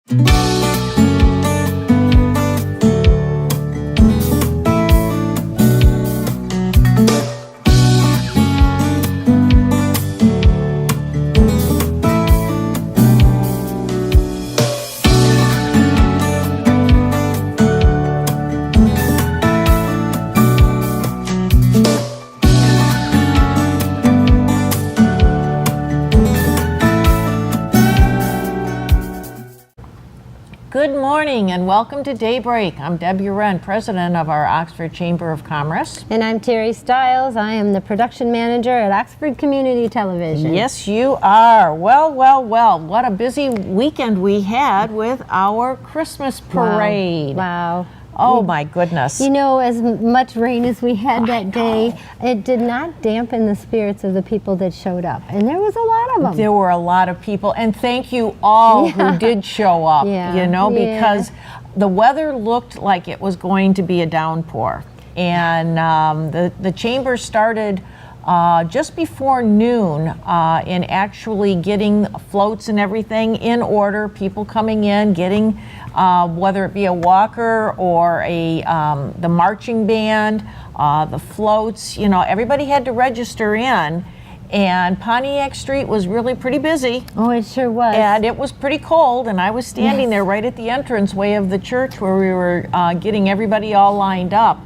Good morning and welcome to Daybreak. I'm Debbie Wren, president of our Oxford Chamber of Commerce. And I'm Terry Stiles. I am the production manager at Oxford Community Television. Yes, you are. Well, what a busy weekend we had with our Christmas parade. Wow. Oh my goodness. You know, as much rain as we had that day, it did not dampen the spirits of the people that showed up. And there was a lot of them. There were a lot of people. And thank you all who did show up, because the weather looked like it was going to be a downpour. And the chamber started just before noon in actually getting floats and everything in order, people coming in, getting whether it be a walker or the marching band, the floats, everybody had to register in. And Pontiac Street was really pretty busy. Oh, it sure was. And it was pretty cold, and I was standing there right at the entranceway of the church where we were getting everybody all lined up.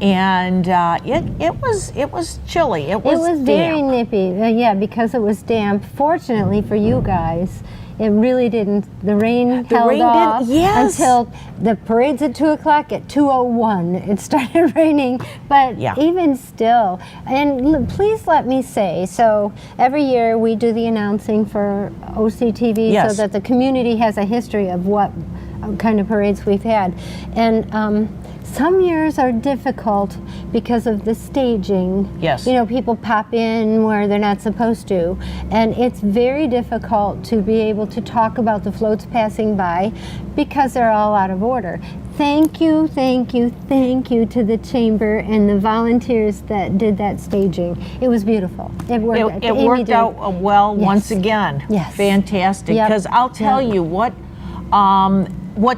And it was chilly. It was very damp. nippy. Because it was damp. Fortunately for you guys, it really didn't. The rain held off until the parade's at 2 o'clock. At 2:01, it started raining. But even still, and please let me say, so every year we do the announcing for OCTV so that the community has a history of what kind of parades we've had. And some years are difficult because of the staging. Yes. People pop in where they're not supposed to. And it's very difficult to be able to talk about the floats passing by because they're all out of order. Thank you to the chamber and the volunteers that did that staging. It was beautiful. It worked. It worked out well once again. Yes. Fantastic. Because I'll tell you what's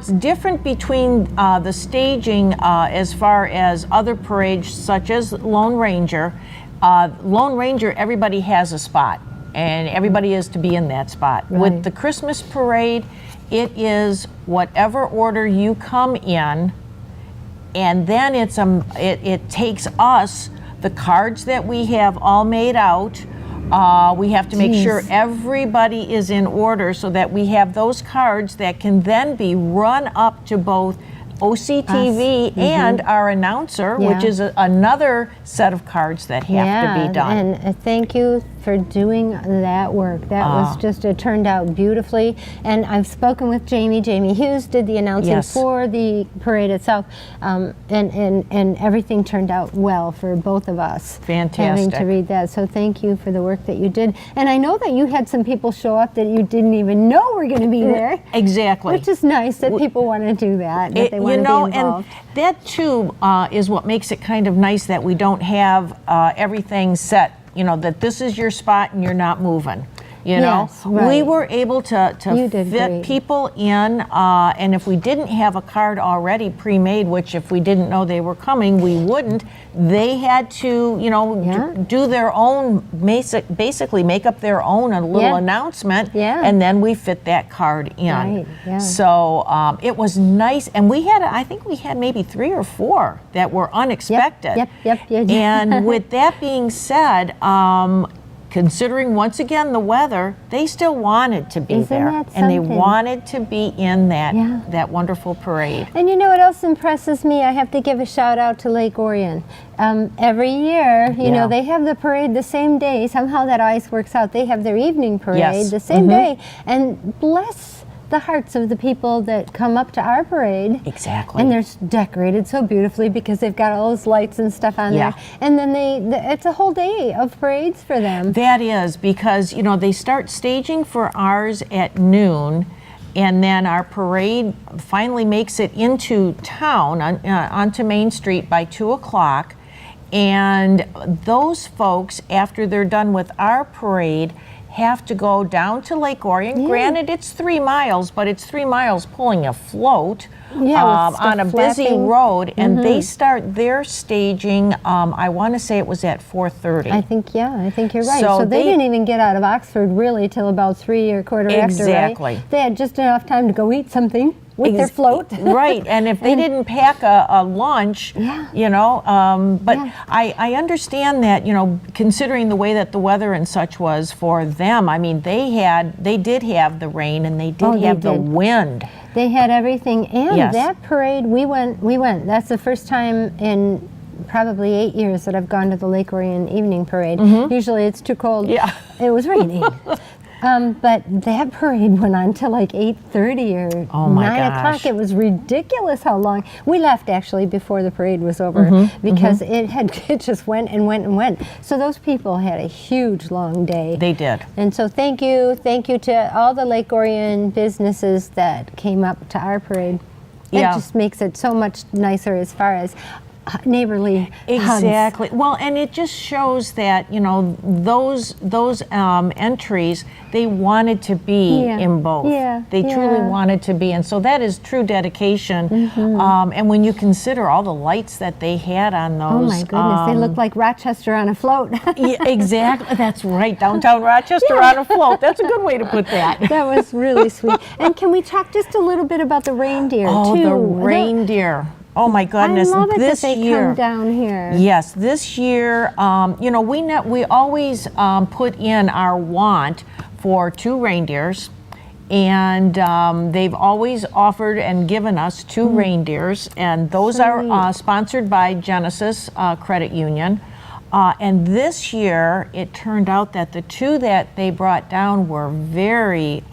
different between the staging as far as other parades such as Lone Ranger. Lone Ranger, everybody has a spot and everybody is to be in that spot. Right. With the Christmas parade, it is whatever order you come in, and then it takes us, the cards that we have all made out, we have to make sure everybody is in order so that we have those cards that can then be run up to both OCTV and our announcer, which is another set of cards that have to be done. And thank you for doing that work. That was just, it turned out beautifully. And I've spoken with Jamie. Jamie Hughes did the announcing for the parade itself. And everything turned out well for both of us. Fantastic. Having to read that. So thank you for the work that you did. And I know that you had some people show up that you didn't even know were going to be there. Exactly. Which is nice that people want to do that. That they want to be involved. And that too is what makes it kind of nice that we don't have everything set, that this is your spot and you're not moving. Yes, right. We were able to fit great. people in, and if we didn't have a card already pre-made, which if we didn't know they were coming, we wouldn't, they had to, do their own, basically make up their own a little announcement, and then we fit that card in. Right, So it was nice, and I think we had maybe 3 or 4 that were unexpected. Yep. And with that being said, considering once again the weather, they still wanted to be there, and they wanted to be in that wonderful parade. And you know what else impresses me? I have to give a shout out to Lake Orion. Every year, you know, they have the parade the same day. Somehow that always works out. They have their evening parade the same day, and bless the hearts of the people that come up to our parade. Exactly. And they're decorated so beautifully because they've got all those lights and stuff on there. And then it's a whole day of parades for them. That is, because, they start staging for ours at noon, and then our parade finally makes it into town, onto Main Street by 2 o'clock. And those folks, after they're done with our parade, have to go down to Lake Orion. Granted, it's 3 miles, but it's 3 miles pulling a float on a busy road, and they start their staging, I want to say it was at 4:30. I think you're right. So they didn't even get out of Oxford really till about 3 or quarter after, right? They had just enough time to go eat something with their float. Right, and if they didn't pack a lunch, you know, but I understand that, you know, considering the way that the weather and such was for them, I mean, they did have the rain and they did have the wind. They had everything, and that parade, we went, that's the first time in probably 8 years that I've gone to the Lake Orion evening parade. Usually it's too cold. Yeah. It was raining. But that parade went on till like 8:30 or 9 o'clock. It was ridiculous how long. We left actually before the parade was over because it just went and went and went. So those people had a huge long day. They did. And so thank you to all the Lake Orion businesses that came up to our parade. It just makes it so much nicer as far as neighborly exactly hugs. Well, and it just shows that, you know, those entries, they wanted to be in both. They truly wanted to be, and so that is true dedication. And when you consider all the lights that they had on those, oh my goodness, they looked like Rochester on a float. Exactly, that's right, downtown Rochester on a float. That's a good way to put that. That was really sweet. And can we talk just a little bit about the reindeer too? Oh, the reindeer. Oh my goodness! I love it this that they year, come down here. Yes, this year, you know, we always put in our want for 2 reindeers, and they've always offered and given us 2 reindeers, and those are sponsored by Genesis Credit Union. And this year, it turned out that the 2 that they brought down were very.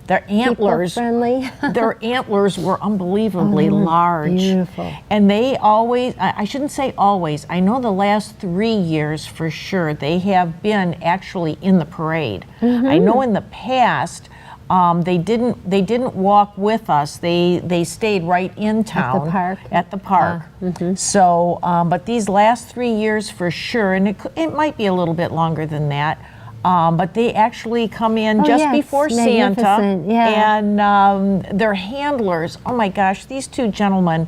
Their antlers, their antlers were unbelievably large. Beautiful. And they always, I shouldn't say always, I know the last 3 years for sure, they have been actually in the parade. I know in the past, they didn't walk with us. They stayed right in town. At the park. So, but these last 3 years for sure, and it might be a little bit longer than that, but they actually come in just before Santa, and their handlers. Oh my gosh, these 2 gentlemen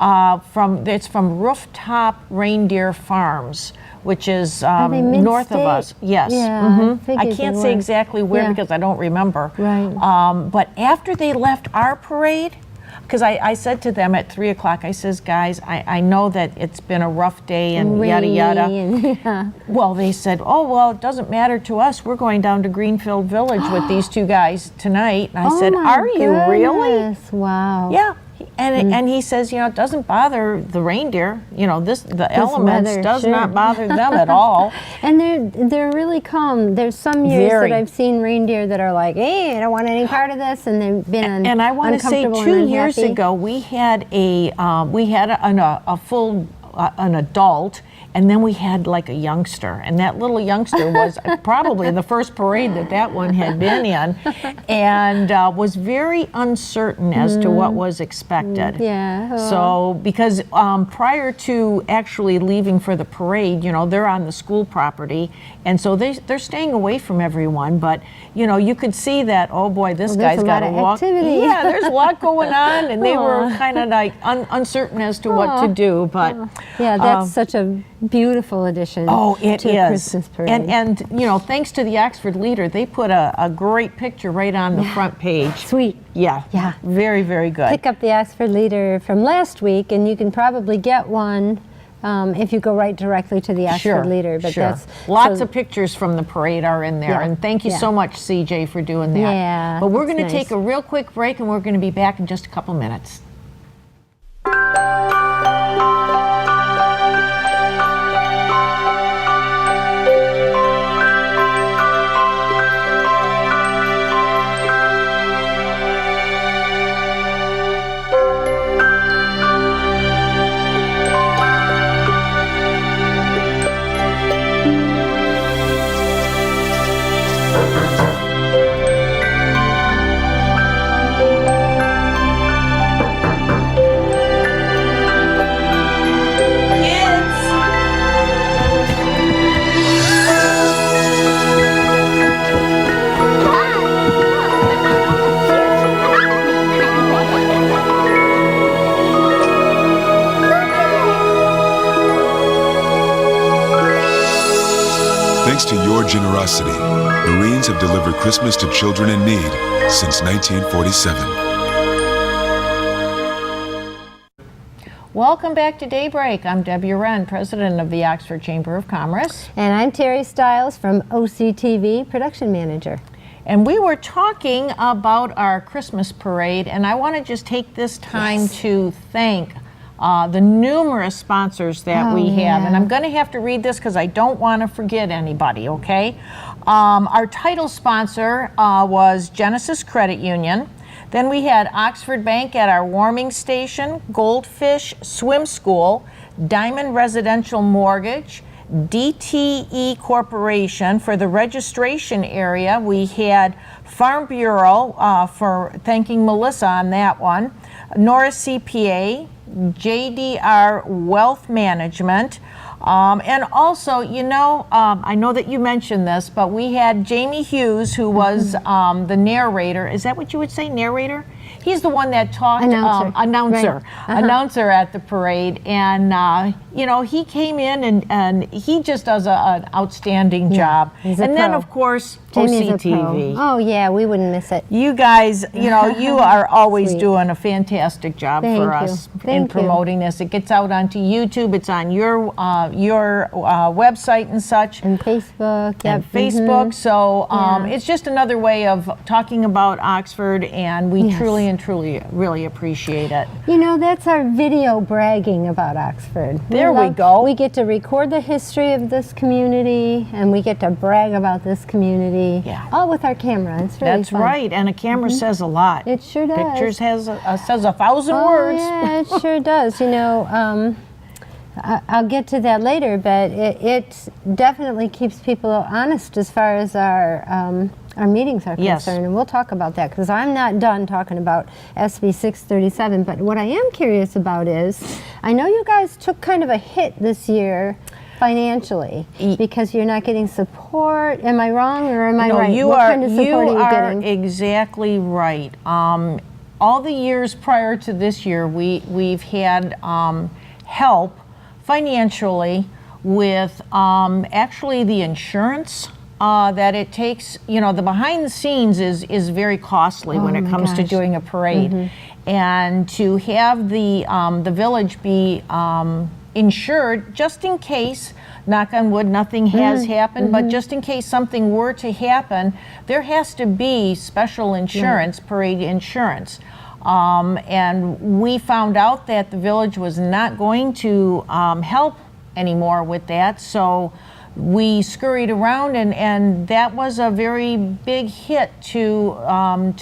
it's from Rooftop Reindeer Farms, which is north of us. Yes, I can't say exactly where because I don't remember. Right. But after they left our parade. Because I said to them at 3 o'clock, I says, guys, I know that it's been a rough day and yada yada. Well, they said, oh, well, it doesn't matter to us. We're going down to Greenfield Village with these 2 guys tonight. And I said, are you really? Wow. Yeah. And he says, you know, it doesn't bother the reindeer. You know, the elements does not bother them at all. And they're really calm. There's some years that I've seen reindeer that are like, hey, I don't want any part of this, and they've been and I want to say 2 years ago we had a full an adult. And then we had like a youngster, and that little youngster was probably the first parade that one had been in, and was very uncertain as to what was expected. So because prior to actually leaving for the parade, you know, they're on the school property, and so they're staying away from everyone. But you know, you could see that, oh boy, this guy's got to walk. Yeah, there's a lot going on, and they were kind of like uncertain as to what to do. But yeah, that's such a beautiful addition to the Christmas parade. And you know, thanks to the Oxford Leader, they put a great picture right on the front page. Sweet. Yeah. Very, very good. Pick up the Oxford Leader from last week, and you can probably get one if you go right directly to the Oxford Leader. But that's lots of pictures from the parade are in there, and thank you so much, CJ, for doing that. Yeah, but we're going to take a real quick break, and we're going to be back in just a couple minutes. Thanks to your generosity, Marines have delivered Christmas to children in need since 1947. Welcome back to Daybreak. I'm Debbie Wren, president of the Oxford Chamber of Commerce. And I'm Terry Stiles from OCTV, production manager. And we were talking about our Christmas parade, and I want to just take this time to thank the numerous sponsors that we have. And I'm going to have to read this because I don't want to forget anybody, okay? Our title sponsor was Genesis Credit Union. Then we had Oxford Bank at our warming station, Goldfish Swim School, Diamond Residential Mortgage, DTE Corporation for the registration area. We had Farm Bureau for thanking Melissa on that one, Norris CPA, JDR Wealth Management, and also, you know, I know that you mentioned this, but we had Jamie Hughes, who was the narrator. Is that what you would say, narrator? He's the one that talked, announcer at the parade. And, you know, he came in and he just does an outstanding job. He's a and pro. Then, of course, Jamie's OCTV. Oh, yeah, we wouldn't miss it. You guys, you know, you are always doing a fantastic job Thank for you. us in Thank you. promoting this. It gets out onto YouTube. It's on your website and such. And Facebook. Yep. And Facebook. So it's just another way of talking about Oxford, and we truly and truly really appreciate it. You know, that's our video bragging about Oxford. There we go. We get to record the history of this community, and we get to brag about this community. Yeah. All with our camera. It's really That's fun. right, and a camera says a lot. It sure does. Pictures says 1,000 words. Yeah, it sure does. You know, I'll get to that later, but it definitely keeps people honest as far as our meetings are concerned, and we'll talk about that because I'm not done talking about SB 637. But what I am curious about is, I know you guys took kind of a hit this year financially because you're not getting support. Am I wrong or am I right? What kind of support are you getting? Exactly right. All the years prior to this year, we've had help financially with actually the insurance that it takes. You know, the behind the scenes is very costly when it comes to doing a parade, and to have the village be insured just in case, knock on wood, nothing has happened, but just in case something were to happen, there has to be special insurance, parade insurance. And we found out that the village was not going to help anymore with that, so we scurried around, and that was a very big hit to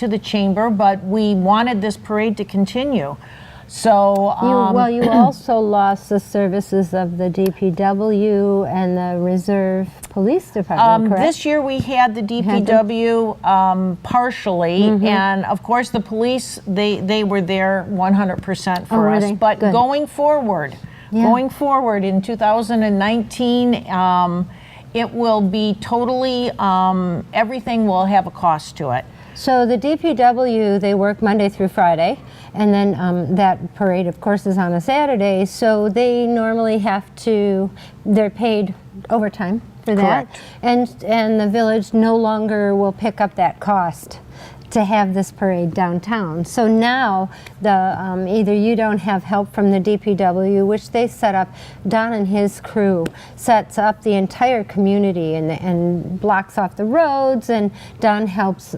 the chamber, but we wanted this parade to continue. So you also lost the services of the DPW and the Reserve Police Department, correct? This year we had the DPW partially, and of course the police, they were there 100% for us. But going forward in 2019, it will be totally, everything will have a cost to it. So the DPW, they work Monday through Friday, and then that parade, of course, is on a Saturday, so they normally they're paid overtime for that. Correct. And the village no longer will pick up that cost to have this parade downtown. So now either you don't have help from the DPW, which they set up, Don and his crew sets up the entire community and blocks off the roads, and Don helps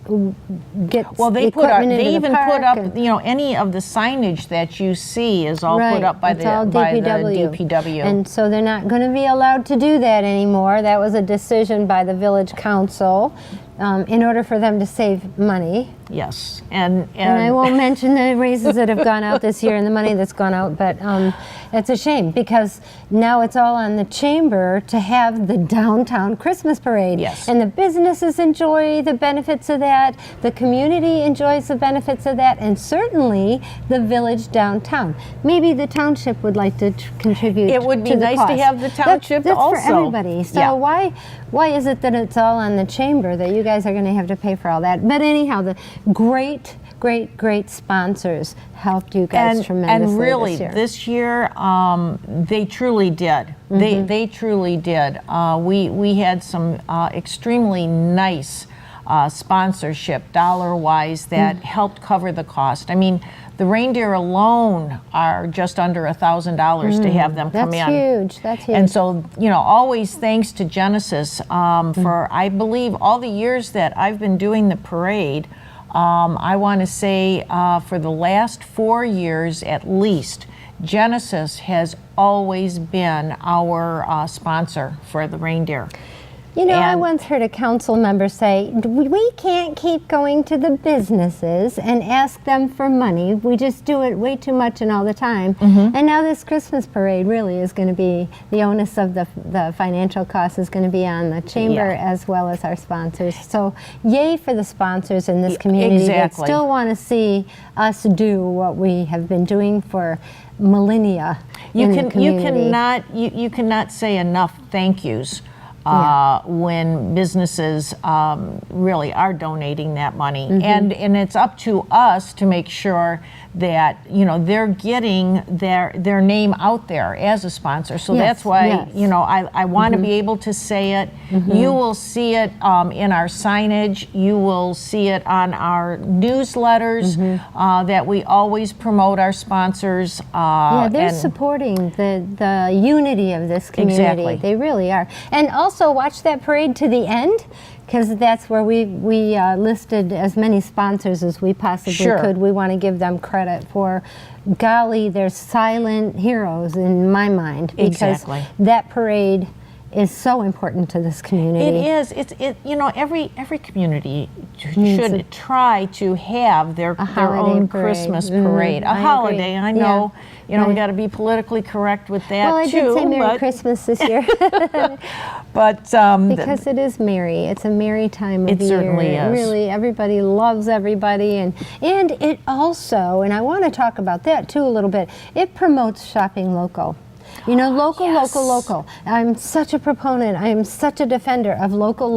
get they equipment into they the even park put up, you know, any of the signage that you see is all put up by the DPW. And so they're not going to be allowed to do that anymore. That was a decision by the village council. In order for them to save money. Yes, and I won't mention the raises that have gone out this year and the money that's gone out, but it's a shame because now it's all on the chamber to have the downtown Christmas parade. Yes. And the businesses enjoy the benefits of that, the community enjoys the benefits of that, and certainly the village downtown. Maybe the township would like to contribute. It would be to nice the to have the township that's also. for everybody. So why is it that it's all on the chamber that you guys are going to have to pay for all that? But anyhow, the great great sponsors helped you guys tremendously and really, this year. They truly did. They truly did. We had some extremely nice sponsorship, dollar-wise, that helped cover the cost. I mean, the reindeer alone are just under $1,000 to have them come in. That's huge. That's huge. And so, always thanks to Genesis for, I believe, all the years that I've been doing the parade. I want to say for the last 4 years at least, Genesis has always been our sponsor for the reindeer. I once heard a council member say, we can't keep going to the businesses and ask them for money. We just do it way too much and all the time. And now this Christmas parade really is going to be, the onus of the financial cost is going to be on the chamber as well as our sponsors. So yay for the sponsors in this community that still want to see us do what we have been doing for millennia in the community. You cannot say enough thank yous. When businesses really are donating that money. And it's up to us to make sure that, they're getting their name out there as a sponsor. So that's why, I want to be able to say it. You will see it in our signage. You will see it on our newsletters that we always promote our sponsors. They're supporting the unity of this community. Exactly. They really are. And also watch that parade to the end, because that's where we listed as many sponsors as we possibly could. We want to give them credit for, golly, they're silent heroes in my mind, because that parade is so important to this community. It is. Every community should try to have their own Christmas parade. A holiday, I know. We got to be politically correct with that, well, I did say Merry Christmas this year. But because it is merry. It's a merry time of year. It certainly is. Really, everybody loves everybody. And it also, and I want to talk about that too a little bit, it promotes shopping local. Local. I'm such a proponent. I am such a defender of local.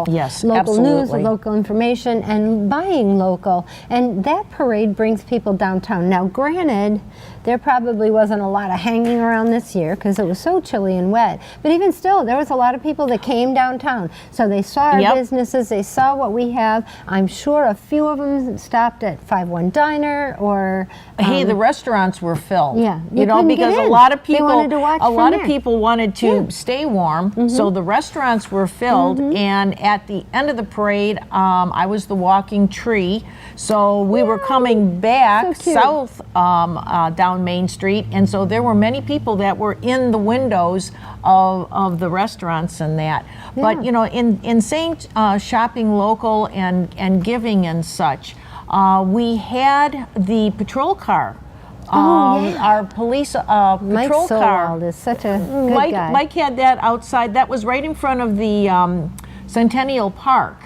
Yes, local absolutely. News, local information, and buying local. And that parade brings people downtown. Now, granted, there probably wasn't a lot of hanging around this year because it was so chilly and wet. But even still, there was a lot of people that came downtown. So they saw our businesses, they saw what we have. I'm sure a few of them stopped at 5-1 Diner or... hey, the restaurants were filled. Yeah. Because a lot of people wanted to stay warm, so the restaurants were filled. And at the end of the parade, I was the walking tree. So we were coming back south down Main Street, and so there were many people that were in the windows of the restaurants and that. But in saying shopping local and giving and such, we had the patrol car. Our police patrol Mike car. Is such a good guy. Mike had that outside. That was right in front of the Centennial Park.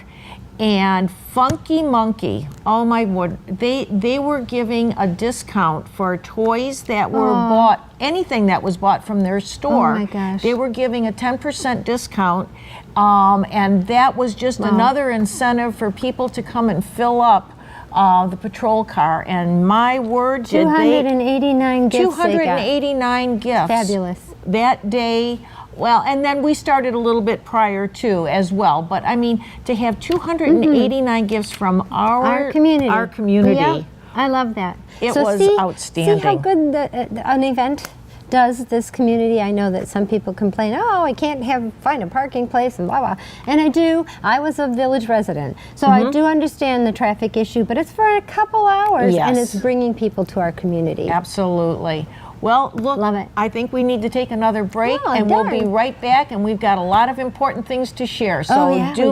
And Funky Monkey, oh my word, they were giving a discount for toys that were bought, anything that was bought from their store. Oh my gosh. They were giving a 10% discount, and that was just another incentive for people to come and fill up the patrol car. And my word, 289 gifts. 289 gifts. Fabulous. That day. Well, and then we started a little bit prior too, as well. But I mean, to have 289 gifts from our community. Yep, I love that. It was outstanding. See how good an event does this community. I know that some people complain, I can't find a parking place and blah, blah. And I do. I was a village resident. So I do understand the traffic issue, but it's for a couple hours and it's bringing people to our community. Absolutely. Well, look, love it. I think we need to take another break, and we'll be right back. And we've got a lot of important things to share. So do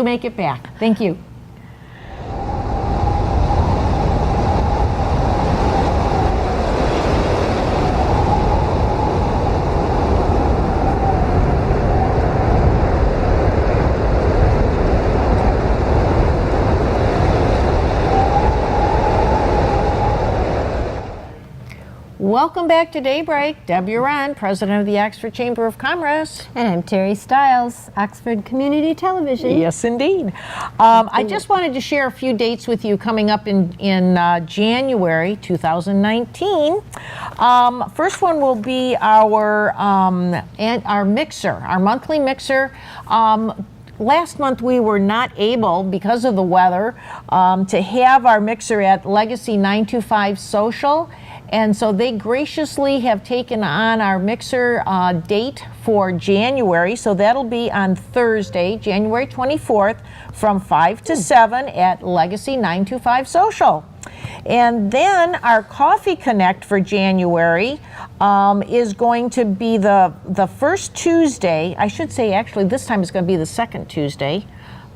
make it back. Thank you. Welcome back to Daybreak. Deb Uran, President of the Oxford Chamber of Commerce. And I'm Terry Stiles, Oxford Community Television. Yes, indeed. I just wanted to share a few dates with you coming up in January 2019. First one will be our mixer, our monthly mixer. Last month we were not able, because of the weather, to have our mixer at Legacy 925 Social. And so they graciously have taken on our mixer date for January. So that'll be on Thursday, January 24th from 5 to 7 at Legacy 925 Social. And then our Coffee Connect for January is going to be the first Tuesday. I should say, actually, this time it's going to be the second Tuesday.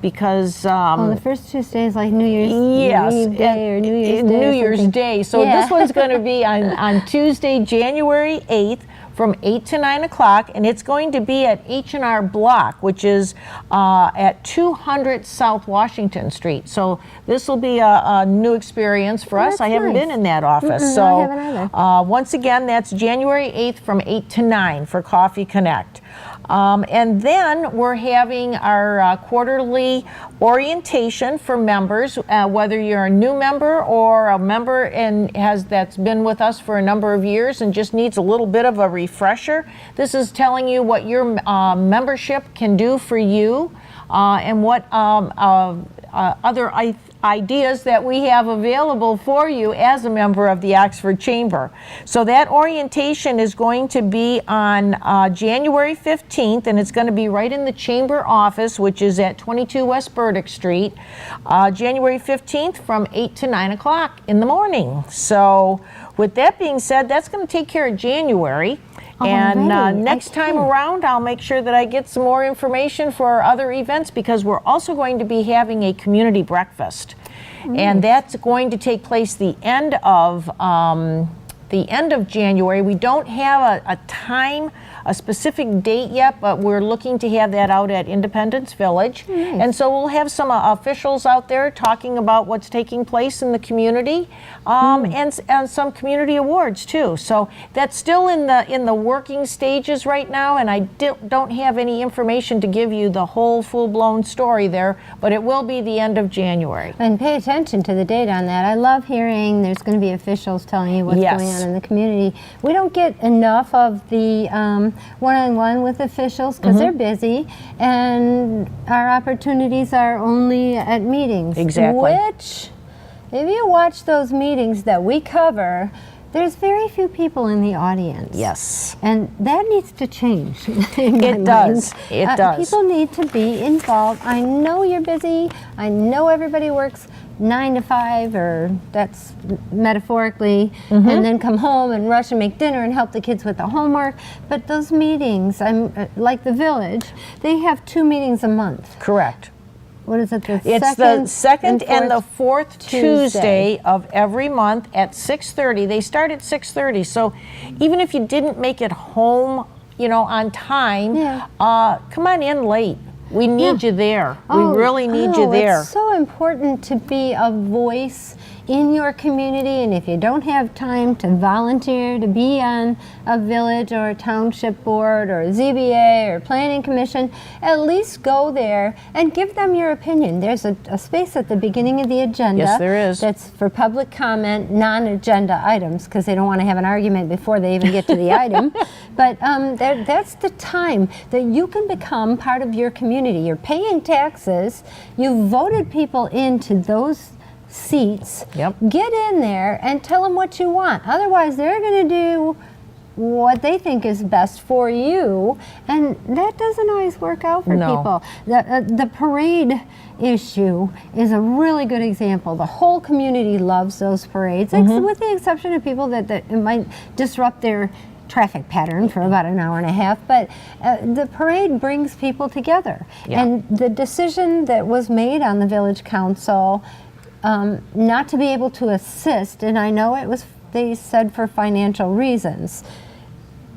Because the first Tuesday is like New Year's Eve Day or New Year's Day. New Year's Day. So this one's going to be on Tuesday, January 8th from 8 to 9 o'clock, and it's going to be at H&R Block, which is at 200 South Washington Street. So this will be a new experience for us. I haven't been in that office. I haven't either. Once again, that's January 8th from 8 to 9 for Coffee Connect. And then we're having our quarterly orientation for members, whether you're a new member or a member that's been with us for a number of years and just needs a little bit of a refresher. This is telling you what your membership can do for you and what other ideas that we have available for you as a member of the Oxford Chamber. So that orientation is going to be on January 15th, and it's going to be right in the Chamber office, which is at 22 West Burdick Street, January 15th from 8 to 9 o'clock in the morning. So with that being said, that's going to take care of January. And next time around, I'll make sure that I get some more information for our other events, because we're also going to be having a community breakfast. Nice. And that's going to take place the end of January. We don't have a time, a specific date yet, but we're looking to have that out at Independence Village. Nice. And so we'll have some officials out there talking about what's taking place in the community, and some community awards too. So that's still in the working stages right now, and I don't have any information to give you the whole full-blown story there, but it will be the end of January. And pay attention to the date on that. I love hearing there's going to be officials telling you what's going on in the community. We don't get enough of the one-on-one with officials because they're busy, and our opportunities are only at meetings. Exactly. Which, if you watch those meetings that we cover, there's very few people in the audience. Yes. And that needs to change. It does. It does. People need to be involved. I know you're busy. I know everybody works 9 to 5, or that's metaphorically, and then come home and rush and make dinner and help the kids with the homework. But those meetings, like the village, they have 2 meetings a month. Correct. What is it? It's the second and the fourth Tuesday of every month at 6:30. They start at 6:30. So even if you didn't make it home, on time, come on in late. We need you there. We really need you there. It's so important to be a voice in your community, and if you don't have time to volunteer to be on a village or a township board or a ZBA or planning commission, at least go there and give them your opinion. There's a space at the beginning of the agenda. Yes, there is. That's for public comment, non-agenda items, because they don't want to have an argument before they even get to the item. But that's the time that you can become part of your community. You're paying taxes. You voted people into those seats. Yep. Get in there and tell them what you want. Otherwise, they're going to do what they think is best for you, and that doesn't always work out for people. The parade issue is a really good example. The whole community loves those parades, with the exception of people that might disrupt their traffic pattern for about an hour and a half, but the parade brings people together. And the decision that was made on the village council not to be able to assist, and I know they said for financial reasons.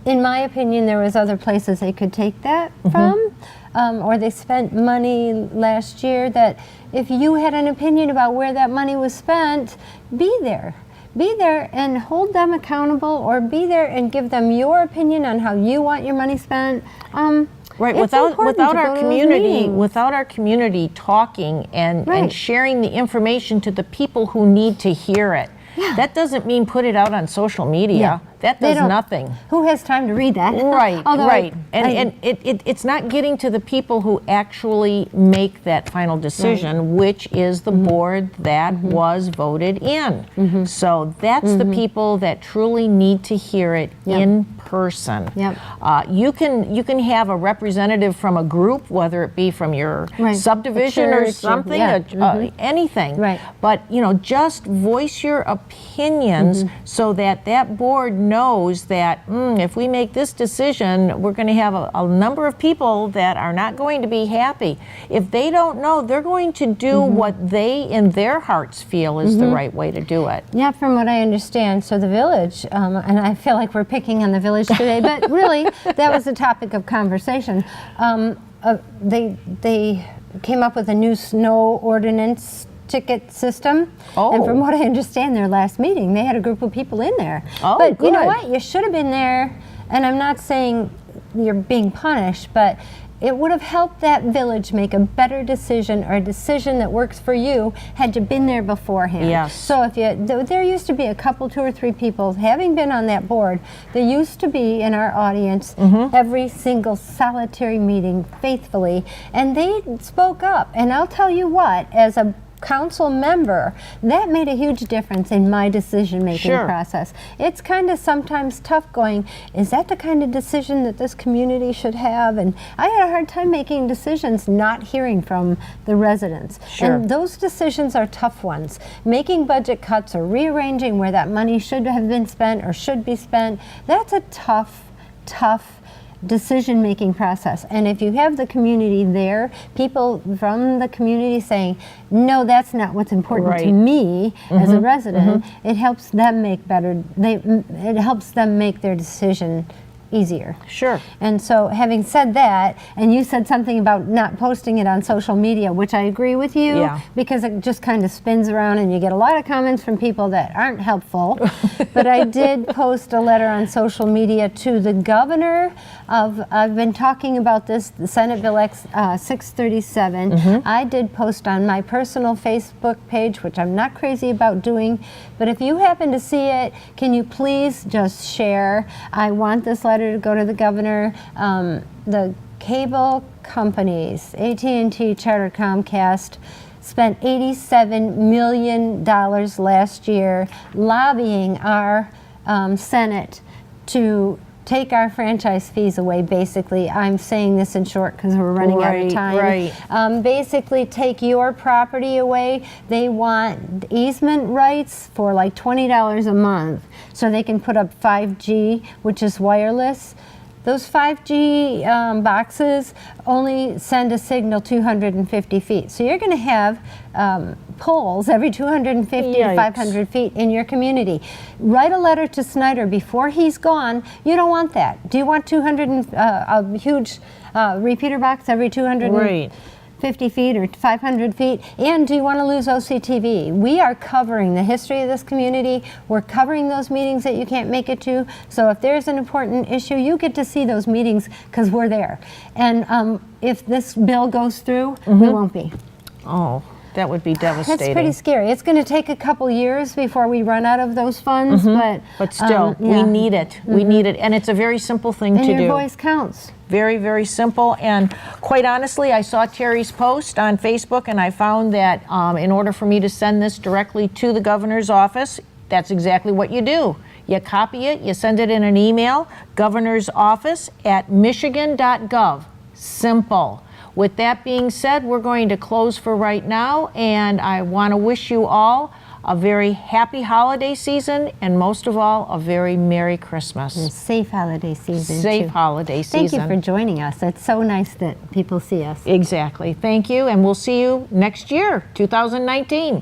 In my opinion, there was other places they could take that from, or they spent money last year that if you had an opinion about where that money was spent, be there. be there and hold them accountable, or be there and give them your opinion on how you want your money spent. Right, it's without our community talking and sharing the information to the people who need to hear it. Yeah. That doesn't mean put it out on social media. Yeah. That does nothing. Who has time to read that? Right, right. And it's not getting to the people who actually make that final decision, which is the board that was voted in. So that's the people that truly need to hear it in person. Yep. You can have a representative from a group, whether it be from your subdivision or something, anything. Right. But just voice your opinions so that board knows that if we make this decision, we're going to have a number of people that are not going to be happy. If they don't know, they're going to do what they in their hearts feel is the right way to do it. Yeah, from what I understand. So the village, and I feel like we're picking on the village today, but really that was the topic of conversation. They came up with a new snow ordinance ticket system. And from what I understand, their last meeting, they had a group of people in there. But good. You know what? You should have been there, and I'm not saying you're being punished, but it would have helped that village make a better decision, or a decision that works for you, had you been there beforehand. Yes. So if there used to be a couple, 2 or 3 people, having been on that board, there used to be in our audience every single solitary meeting faithfully, and they spoke up. And I'll tell you what, as a council member, that made a huge difference in my decision-making process. It's kind of sometimes tough going, is that the kind of decision that this community should have? And I had a hard time making decisions not hearing from the residents. And those decisions are tough ones. Making budget cuts or rearranging where that money should have been spent or should be spent, that's a tough decision-making process. And if you have the community there, people from the community saying, no, that's not what's important to me as a resident, it helps them make it helps them make their decision easier. Sure. And so having said that, and you said something about not posting it on social media, which I agree with you, because it just kind of spins around and you get a lot of comments from people that aren't helpful. But I did post a letter on social media to the governor I've been talking about this, the Senate Bill 637. I did post on my personal Facebook page, which I'm not crazy about doing, but if you happen to see it, can you please just share? I want this letter to go to the governor. The cable companies, AT&T, Charter, Comcast, spent $87 million last year lobbying our Senate to take our franchise fees away, basically. I'm saying this in short because we're running out of time. Basically take your property away. They want easement rights for like $20 a month so they can put up 5G, which is wireless. Those 5G boxes only send a signal 250 feet. So you're going to have poles every 250 to 500 feet in your community. Write a letter to Snyder before he's gone. You don't want that. Do you want a huge repeater box every 250 feet or 500 feet? And do you want to lose OCTV? We are covering the history of this community. We're covering those meetings that you can't make it to. So if there's an important issue, you get to see those meetings because we're there. And if this bill goes through, we won't be. Oh, that would be devastating. It's pretty scary. It's going to take a couple years before we run out of those funds, but still, we need it. We need it, and it's a very simple thing to do. And your voice counts. Very, very simple. And quite honestly, I saw Terry's post on Facebook, and I found that in order for me to send this directly to the governor's office, that's exactly what you do. You copy it, you send it in an email, governor's office at michigan.gov. Simple. With that being said, we're going to close for right now, and I want to wish you all a very happy holiday season, and most of all, a very Merry Christmas. And safe holiday season. Safe holiday season. Thank you for joining us. It's so nice that people see us. Exactly. Thank you, and we'll see you next year, 2019.